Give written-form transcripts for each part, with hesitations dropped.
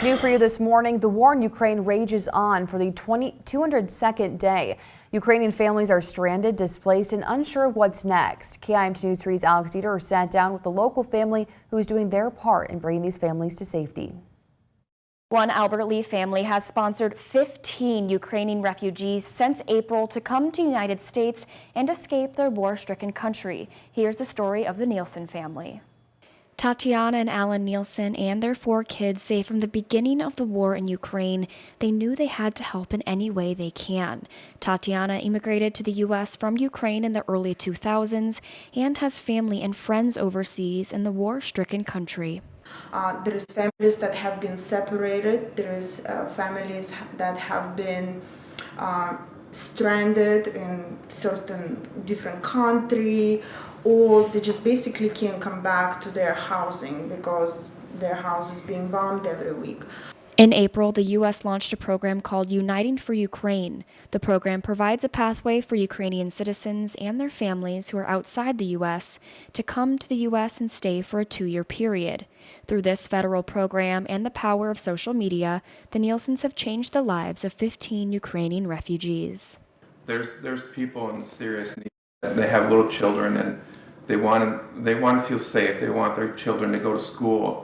New for you this morning, the war in Ukraine rages on for the 202nd day. Ukrainian families are stranded, displaced, and unsure of what's next. KIMT News 3's Alex Dieter sat down with the local family who is doing their part in bringing these families to safety. One Albert Lea family has sponsored 15 Ukrainian refugees since April to come to the United States and escape their war-stricken country. Here's the story of the Nielsen family. Tatiana and Alan Nielsen and their 4 kids say from the beginning of the war in Ukraine, they knew they had to help in any way they can. Tatiana immigrated to the U.S. from Ukraine in the early 2000s and has family and friends overseas in the war-stricken country. There is families that have been separated. There is families that have been stranded in certain different country, or they just basically can't come back to their housing because their house is being bombed every week. In April, the U.S. launched a program called Uniting for Ukraine. The program provides a pathway for Ukrainian citizens and their families who are outside the U.S. to come to the U.S. and stay for a 2-year period. Through this federal program and the power of social media, the Nielsens have changed the lives of 15 Ukrainian refugees. There's people in serious need. They have little children and they want to feel safe. They want their children to go to school.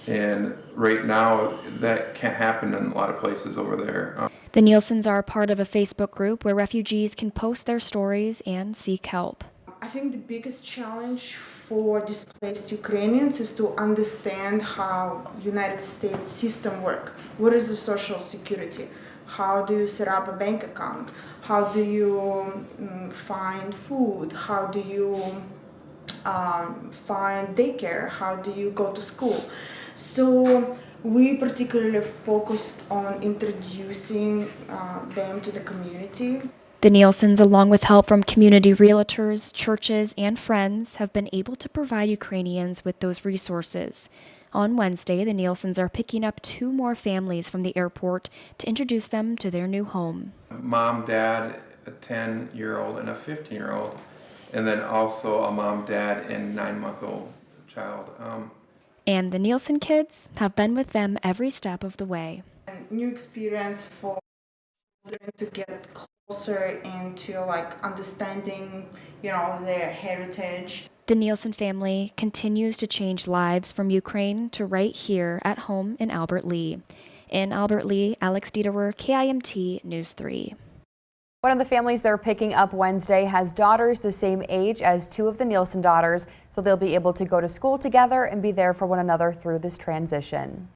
And right now, that can't happen in a lot of places over there. The Nielsens are part of a Facebook group where refugees can post their stories and seek help. I think the biggest challenge for displaced Ukrainians is to understand how United States system work. What is the social security? How do you set up a bank account? How do you find food? How do you find daycare? How do you go to school? So we particularly focused on introducing them to the community. The Nielsens, along with help from community realtors, churches, and friends, have been able to provide Ukrainians with those resources. On Wednesday, the Nielsens are picking up 2 more families from the airport to introduce them to their new home. Mom, dad, a 10-year-old and a 15-year-old, and then also a mom, dad, and 9-month-old child. And the Nielsen kids have been with them every step of the way. A new experience for children to get closer into understanding, their heritage. The Nielsen family continues to change lives from Ukraine to right here at home in Albert Lea. In Albert Lea, Alex Dieter, KIMT News 3. One of the families they're picking up Wednesday has daughters the same age as 2 of the Nielsen daughters, so they'll be able to go to school together and be there for one another through this transition.